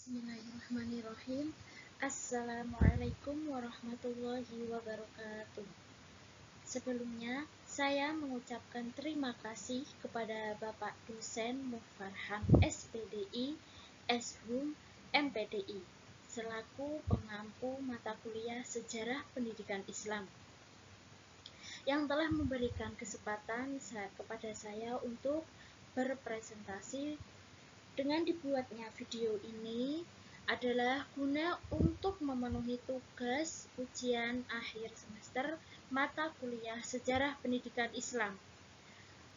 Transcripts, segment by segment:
Bismillahirrahmanirrahim. Assalamualaikum warahmatullahi wabarakatuh. Sebelumnya, saya mengucapkan terima kasih kepada Bapak Dosen Mufarhan SPDI, Shum, MPDI, selaku pengampu mata kuliah Sejarah Pendidikan Islam, yang telah memberikan kesempatan kepada saya untuk berpresentasi. Dengan dibuatnya video ini adalah guna untuk memenuhi tugas ujian akhir semester mata kuliah Sejarah Pendidikan Islam.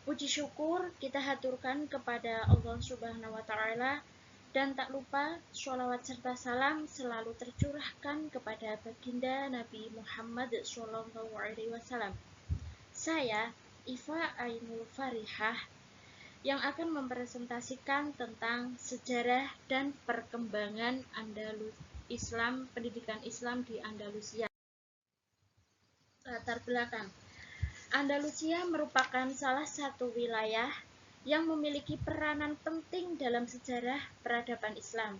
Puji syukur kita haturkan kepada Allah Subhanahu wa Ta'ala, dan tak lupa sholawat serta salam selalu tercurahkan kepada baginda Nabi Muhammad SAW. Saya, Iva Ainul Farihah, yang akan mempresentasikan tentang sejarah dan perkembangan pendidikan Islam di Andalusia. Latar belakang. Andalusia merupakan salah satu wilayah yang memiliki peranan penting dalam sejarah peradaban Islam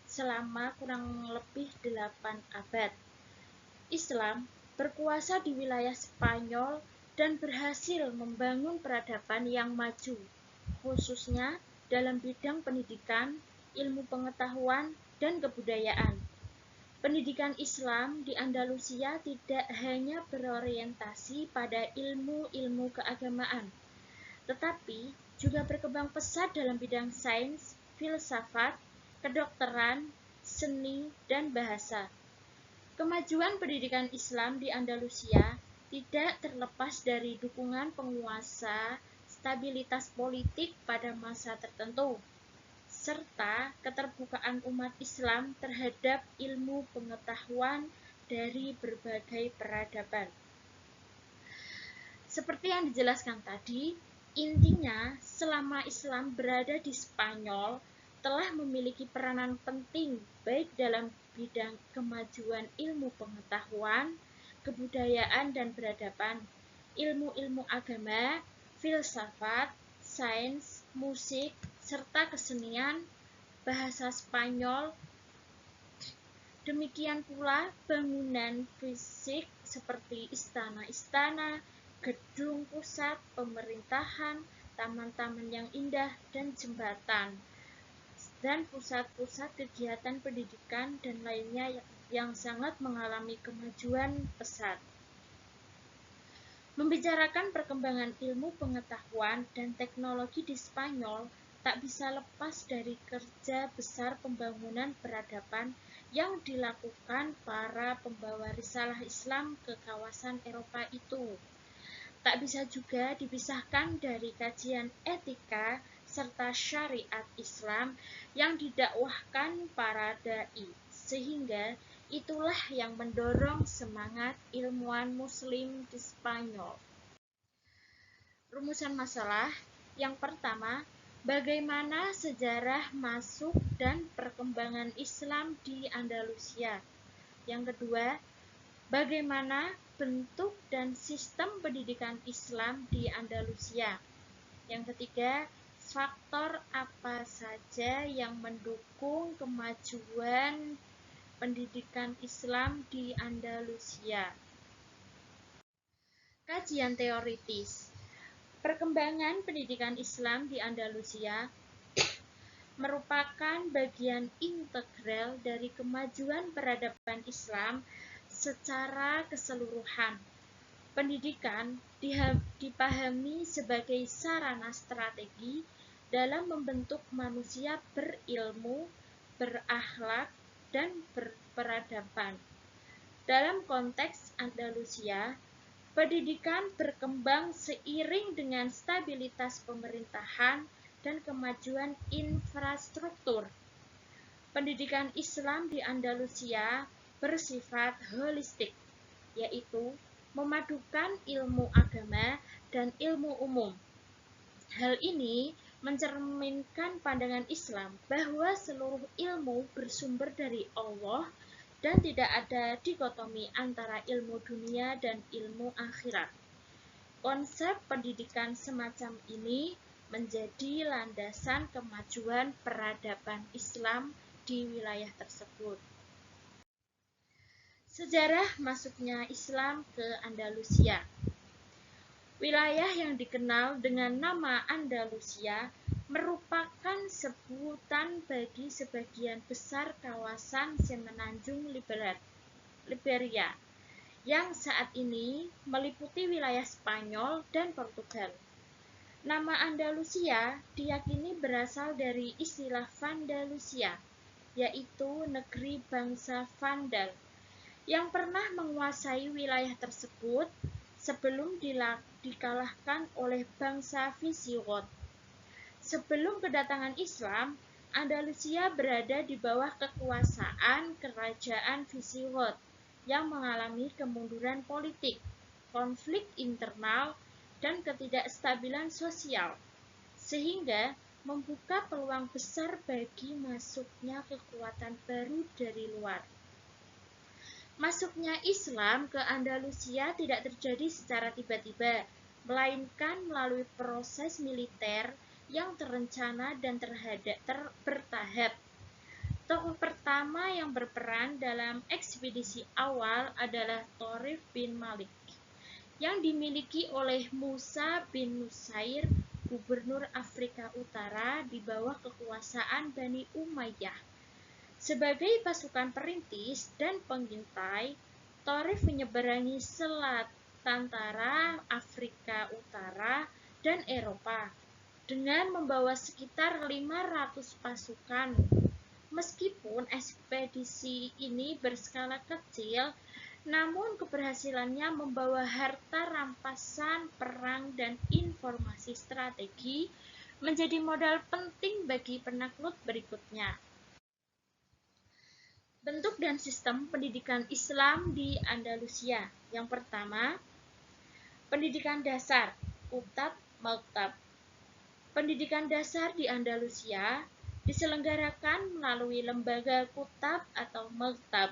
selama kurang lebih 8 abad. Islam berkuasa di wilayah Spanyol dan berhasil membangun peradaban yang maju, khususnya dalam bidang pendidikan, ilmu pengetahuan, dan kebudayaan. Pendidikan Islam di Andalusia tidak hanya berorientasi pada ilmu-ilmu keagamaan, tetapi juga berkembang pesat dalam bidang sains, filsafat, kedokteran, seni, dan bahasa. Kemajuan pendidikan Islam di Andalusia tidak terlepas dari dukungan penguasa, stabilitas politik pada masa tertentu, serta keterbukaan umat Islam terhadap ilmu pengetahuan dari berbagai peradaban. Seperti yang dijelaskan tadi, intinya selama Islam berada di Spanyol telah memiliki peranan penting baik dalam bidang kemajuan ilmu pengetahuan, kebudayaan dan peradaban, ilmu-ilmu agama, filsafat, sains, musik, serta kesenian, bahasa Spanyol. Demikian pula bangunan fisik seperti istana-istana, gedung pusat pemerintahan, taman-taman yang indah, dan jembatan, dan pusat-pusat kegiatan pendidikan dan lainnya yang sangat mengalami kemajuan pesat. Membicarakan perkembangan ilmu pengetahuan dan teknologi di Spanyol tak bisa lepas dari kerja besar pembangunan peradaban yang dilakukan para pembawa risalah Islam ke kawasan Eropa itu. Tak bisa juga dipisahkan dari kajian etika serta syariat Islam yang didakwahkan para dai, sehingga itulah yang mendorong semangat ilmuwan Muslim di Spanyol. Rumusan masalah yang pertama, bagaimana sejarah masuk dan perkembangan Islam di Andalusia. Yang kedua, bagaimana bentuk dan sistem pendidikan Islam di Andalusia. Yang ketiga, faktor apa saja yang mendukung kemajuan pendidikan Islam di Andalusia. Kajian teoritis. Perkembangan pendidikan Islam di Andalusia merupakan bagian integral dari kemajuan peradaban Islam secara keseluruhan. Pendidikan dipahami sebagai sarana strategi dalam membentuk manusia berilmu, berakhlak, dan berperadaban. Dalam konteks Andalusia, pendidikan berkembang seiring dengan stabilitas pemerintahan dan kemajuan infrastruktur. Pendidikan Islam di Andalusia bersifat holistik, yaitu memadukan ilmu agama dan ilmu umum. Hal ini mencerminkan pandangan Islam bahwa seluruh ilmu bersumber dari Allah dan tidak ada dikotomi antara ilmu dunia dan ilmu akhirat. Konsep pendidikan semacam ini menjadi landasan kemajuan peradaban Islam di wilayah tersebut. Sejarah masuknya Islam ke Andalusia. Wilayah yang dikenal dengan nama Andalusia merupakan sebutan bagi sebagian besar kawasan semenanjung Liberia yang saat ini meliputi wilayah Spanyol dan Portugal. Nama Andalusia diyakini berasal dari istilah Vandalusia, yaitu negeri bangsa Vandal, yang pernah menguasai wilayah tersebut sebelum dikalahkan oleh bangsa Visigoth. Sebelum kedatangan Islam, Andalusia berada di bawah kekuasaan kerajaan Visigoth yang mengalami kemunduran politik, konflik internal, dan ketidakstabilan sosial, sehingga membuka peluang besar bagi masuknya kekuatan baru dari luar. Masuknya Islam ke Andalusia tidak terjadi secara tiba-tiba, melainkan melalui proses militer yang terencana dan bertahap. Tokoh pertama yang berperan dalam ekspedisi awal adalah Thorif bin Malik, yang dimiliki oleh Musa bin Nusair, gubernur Afrika Utara di bawah kekuasaan Bani Umayyah. Sebagai pasukan perintis dan pengintai, Thorif menyeberangi selat antara Afrika Utara dan Eropa dengan membawa sekitar 500 pasukan. Meskipun ekspedisi ini berskala kecil, namun keberhasilannya membawa harta rampasan perang dan informasi strategi menjadi modal penting bagi penakluk berikutnya. Bentuk dan sistem pendidikan Islam di Andalusia. Yang pertama, pendidikan dasar, Kutab Maktab. Pendidikan dasar di Andalusia diselenggarakan melalui lembaga kutab atau maktab.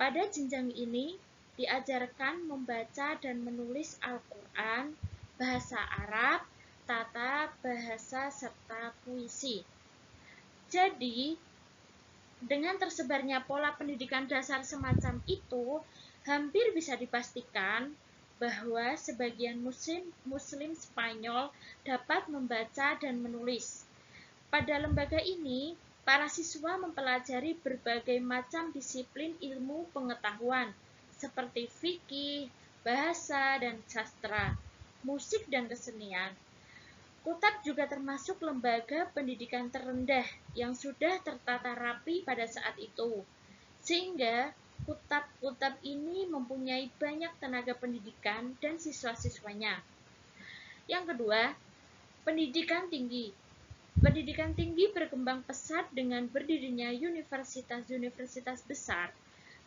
Pada jenjang ini, diajarkan membaca dan menulis Al-Quran, bahasa Arab, tata bahasa, serta puisi. Jadi, dengan tersebarnya pola pendidikan dasar semacam itu, hampir bisa dipastikan bahwa sebagian Muslim Spanyol dapat membaca dan menulis. Pada lembaga ini, para siswa mempelajari berbagai macam disiplin ilmu pengetahuan, seperti fikih, bahasa dan sastra, musik dan kesenian. Kutab juga termasuk lembaga pendidikan terendah yang sudah tertata rapi pada saat itu, sehingga kutab-kutab ini mempunyai banyak tenaga pendidikan dan siswa-siswanya. Yang kedua, pendidikan tinggi. Pendidikan tinggi berkembang pesat dengan berdirinya universitas-universitas besar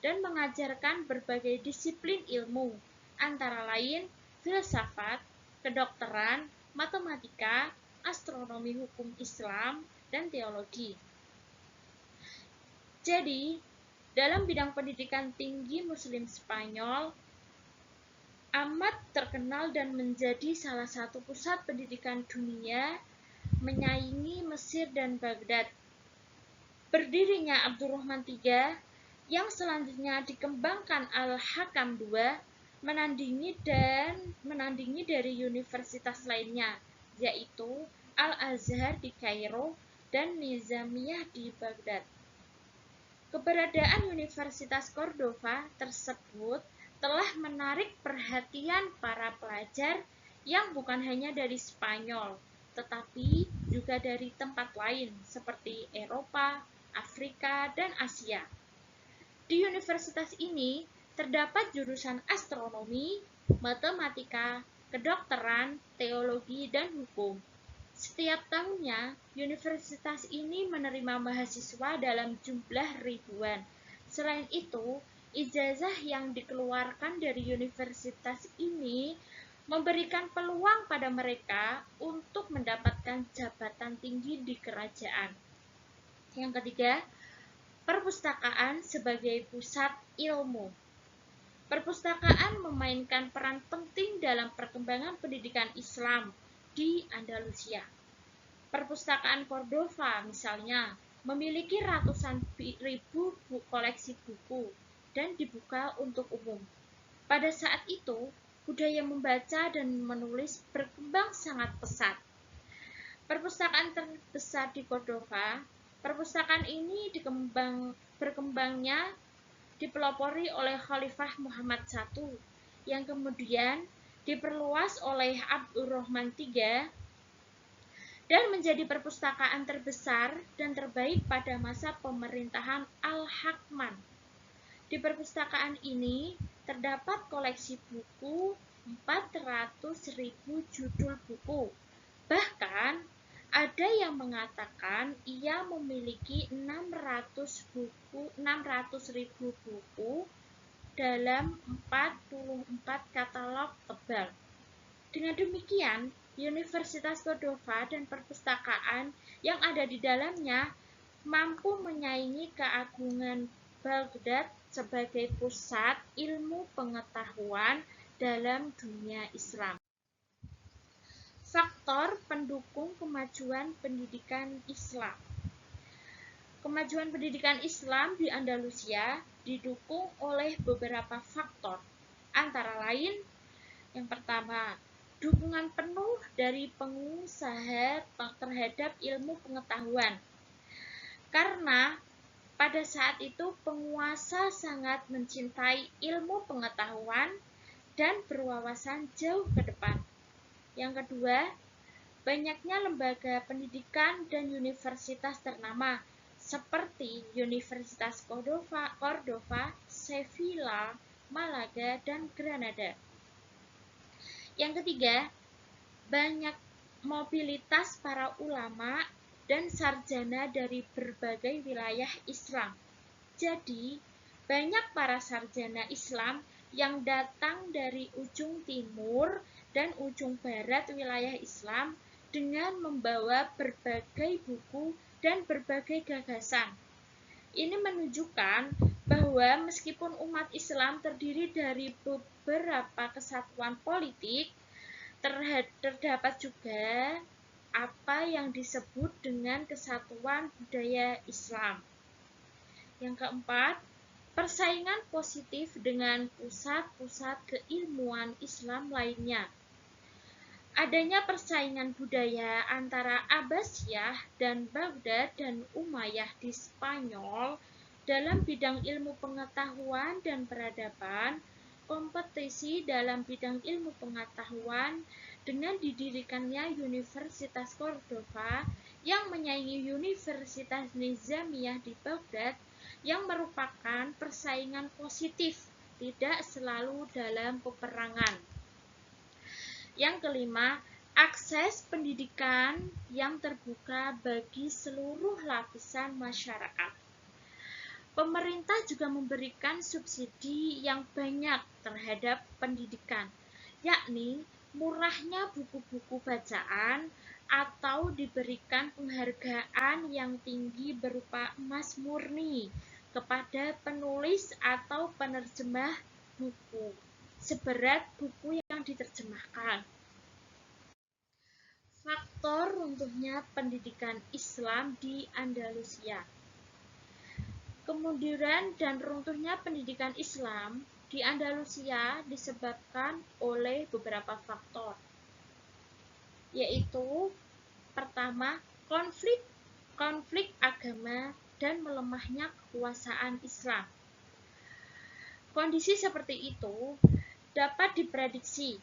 dan mengajarkan berbagai disiplin ilmu, antara lain filsafat, kedokteran, matematika, astronomi hukum Islam, dan teologi. Jadi, dalam bidang pendidikan tinggi Muslim Spanyol amat terkenal dan menjadi salah satu pusat pendidikan dunia, menyaingi Mesir dan Baghdad. Berdirinya Abdurrahman III yang selanjutnya dikembangkan Al-Hakam II menandingi dari universitas lainnya, yaitu Al-Azhar di Kairo dan Nizamiyah di Baghdad. Keberadaan Universitas Cordova tersebut telah menarik perhatian para pelajar yang bukan hanya dari Spanyol, tetapi juga dari tempat lain seperti Eropa, Afrika, dan Asia. Di universitas ini terdapat jurusan astronomi, matematika, kedokteran, teologi, dan hukum. Setiap tahunnya, universitas ini menerima mahasiswa dalam jumlah ribuan. Selain itu, ijazah yang dikeluarkan dari universitas ini memberikan peluang pada mereka untuk mendapatkan jabatan tinggi di kerajaan. Yang ketiga, perpustakaan sebagai pusat ilmu. Perpustakaan memainkan peran penting dalam perkembangan pendidikan Islam di Andalusia. Perpustakaan Cordova misalnya memiliki ratusan ribu koleksi buku dan dibuka untuk umum. Pada saat itu, budaya membaca dan menulis berkembang sangat pesat. Perpustakaan terbesar di Cordova, perpustakaan ini berkembangnya dipelopori oleh Khalifah Muhammad I, yang kemudian diperluas oleh Abdurrahman III dan menjadi perpustakaan terbesar dan terbaik pada masa pemerintahan Al-Hakman. Di perpustakaan ini terdapat koleksi buku 400.000 judul buku. Bahkan ada yang mengatakan ia memiliki 600.000 buku dalam 44 katalog tebal. Dengan demikian, Universitas Cordova dan perpustakaan yang ada di dalamnya mampu menyaingi keagungan Baghdad sebagai pusat ilmu pengetahuan dalam dunia Islam. Faktor pendukung kemajuan pendidikan Islam. Kemajuan pendidikan Islam di Andalusia didukung oleh beberapa faktor, antara lain yang pertama, dukungan penuh dari pengusaha terhadap ilmu pengetahuan. Karena pada saat itu penguasa sangat mencintai ilmu pengetahuan dan berwawasan jauh ke depan. Yang kedua, banyaknya lembaga pendidikan dan universitas ternama seperti Universitas Cordova, Sevilla, Malaga, dan Granada. Yang ketiga, banyak mobilitas para ulama dan sarjana dari berbagai wilayah Islam. Jadi, banyak para sarjana Islam yang datang dari ujung timur dan ujung barat wilayah Islam dengan membawa berbagai buku dan berbagai gagasan. Ini menunjukkan bahwa meskipun umat Islam terdiri dari beberapa kesatuan politik, terdapat juga apa yang disebut dengan kesatuan budaya Islam. Yang keempat, persaingan positif dengan pusat-pusat keilmuan Islam lainnya. Adanya persaingan budaya antara Abbasiyah dan Baghdad dan Umayyah di Spanyol dalam bidang ilmu pengetahuan dan peradaban, kompetisi dalam bidang ilmu pengetahuan dengan didirikannya Universitas Cordova yang menyaingi Universitas Nizamiyah di Baghdad yang merupakan persaingan positif, tidak selalu dalam peperangan. Yang kelima, akses pendidikan yang terbuka bagi seluruh lapisan masyarakat. Pemerintah juga memberikan subsidi yang banyak terhadap pendidikan, yakni murahnya buku-buku bacaan atau diberikan penghargaan yang tinggi berupa emas murni kepada penulis atau penerjemah buku seberat buku yang diterjemahkan. Faktor runtuhnya pendidikan Islam di Andalusia. Kemunduran dan runtuhnya pendidikan Islam di Andalusia disebabkan oleh beberapa faktor, yaitu pertama, konflik agama dan melemahnya kekuasaan Islam. Kondisi seperti itu dapat diprediksi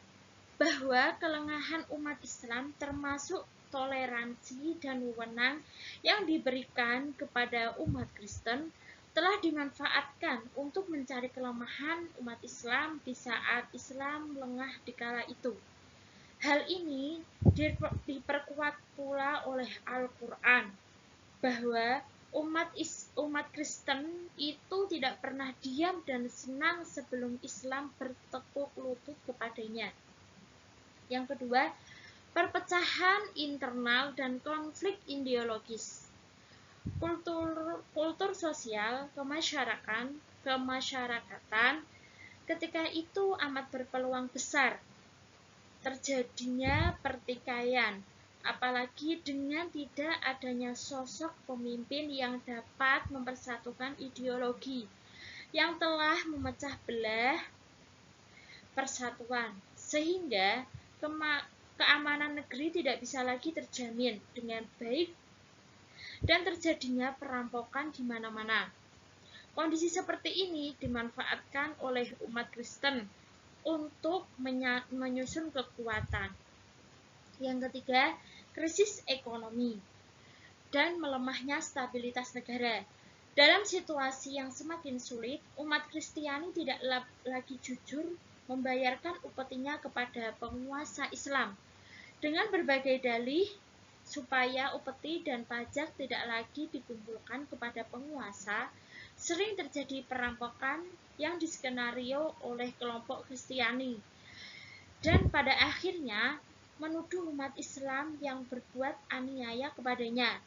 bahwa kelengahan umat Islam termasuk toleransi dan wewenang yang diberikan kepada umat Kristen telah dimanfaatkan untuk mencari kelemahan umat Islam di saat Islam lengah di kala itu. Hal ini diperkuat pula oleh Al-Quran bahwa umat Kristen itu tidak pernah diam dan senang sebelum Islam bertekuk lutut kepadanya. Yang kedua, perpecahan internal dan konflik ideologis. Kultur sosial kemasyarakatan ketika itu amat berpeluang besar terjadinya pertikaian apalagi dengan tidak adanya sosok pemimpin yang dapat mempersatukan ideologi yang telah memecah belah persatuan, sehingga keamanan negeri tidak bisa lagi terjamin dengan baik dan terjadinya perampokan di mana-mana. Kondisi seperti ini dimanfaatkan oleh umat Kristen untuk menyusun kekuatan. Yang ketiga, krisis ekonomi dan melemahnya stabilitas negara. Dalam situasi yang semakin sulit, umat Kristiani tidak lagi jujur membayarkan upetinya kepada penguasa Islam dengan berbagai dalih supaya upeti dan pajak tidak lagi dikumpulkan kepada penguasa. Sering terjadi perampokan yang diskenario oleh kelompok Kristiani dan pada akhirnya menuduh umat Islam yang berbuat aniaya kepadanya.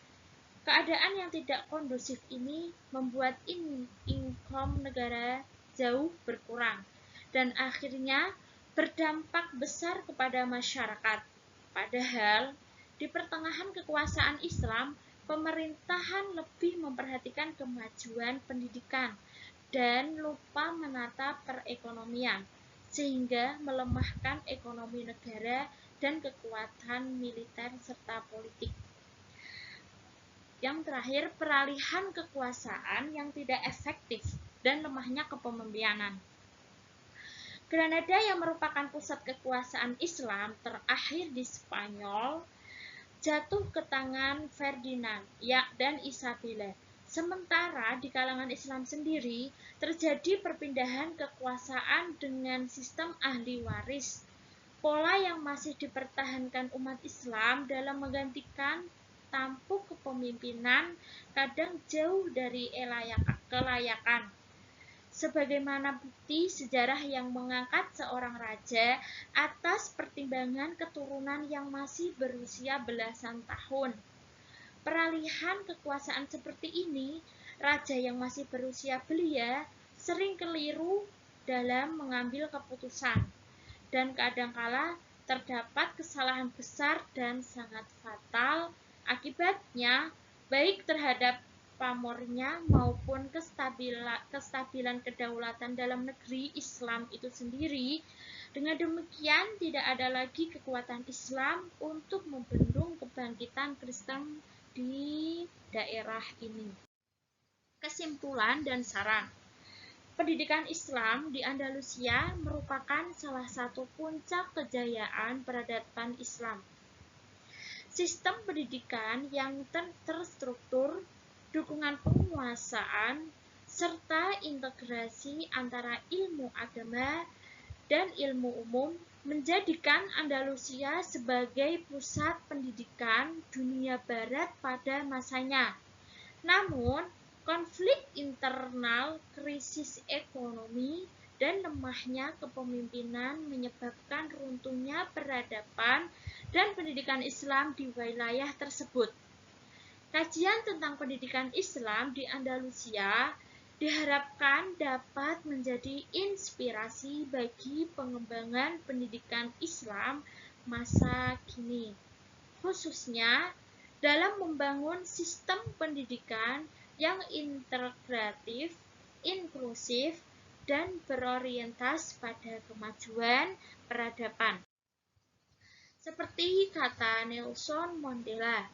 Keadaan yang tidak kondusif ini membuat income negara jauh berkurang dan akhirnya berdampak besar kepada masyarakat. Padahal di pertengahan kekuasaan Islam, pemerintahan lebih memperhatikan kemajuan pendidikan dan lupa menata perekonomian, sehingga melemahkan ekonomi negara dan kekuatan militer serta politik. Yang terakhir, peralihan kekuasaan yang tidak efektif dan lemahnya kepemimpinan. Granada yang merupakan pusat kekuasaan Islam terakhir di Spanyol jatuh ke tangan Ferdinand dan Isabella. Sementara di kalangan Islam sendiri terjadi perpindahan kekuasaan dengan sistem ahli waris. Pola yang masih dipertahankan umat Islam dalam menggantikan tampuk kepemimpinan kadang jauh dari kelayakan. Sebagaimana bukti sejarah yang mengangkat seorang raja atas pertimbangan keturunan yang masih berusia belasan tahun. Peralihan kekuasaan seperti ini, raja yang masih berusia belia sering keliru dalam mengambil keputusan, dan kadangkala terdapat kesalahan besar dan sangat fatal. Akibatnya, baik terhadap pamornya maupun kestabilan kedaulatan dalam negeri Islam itu sendiri. Dengan demikian, tidak ada lagi kekuatan Islam untuk membendung kebangkitan Kristen di daerah ini. Kesimpulan dan saran. Pendidikan Islam di Andalusia merupakan salah satu puncak kejayaan peradaban Islam. Sistem pendidikan yang terstruktur, dukungan penguasaan, serta integrasi antara ilmu agama dan ilmu umum menjadikan Andalusia sebagai pusat pendidikan dunia barat pada masanya. Namun, konflik internal, krisis ekonomi, dan lemahnya kepemimpinan menyebabkan runtuhnya peradaban dan pendidikan Islam di wilayah tersebut. Kajian tentang pendidikan Islam di Andalusia diharapkan dapat menjadi inspirasi bagi pengembangan pendidikan Islam masa kini, khususnya dalam membangun sistem pendidikan yang integratif, inklusif, dan berorientasi pada kemajuan peradaban. Seperti kata Nelson Mandela,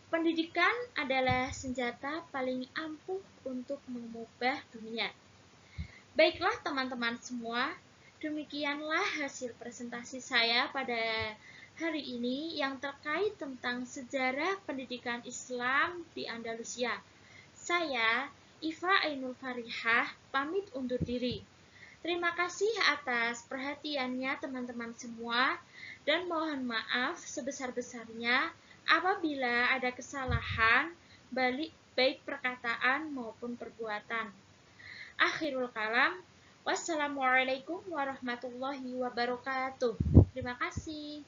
pendidikan adalah senjata paling ampuh untuk mengubah dunia. Baiklah teman-teman semua, demikianlah hasil presentasi saya pada hari ini yang terkait tentang sejarah pendidikan Islam di Andalusia. Saya, Iva Ainul Farihah, pamit undur diri. Terima kasih atas perhatiannya teman-teman semua, dan mohon maaf sebesar-besarnya apabila ada kesalahan baik perkataan maupun perbuatan. Akhirul kalam, wassalamualaikum warahmatullahi wabarakatuh. Terima kasih.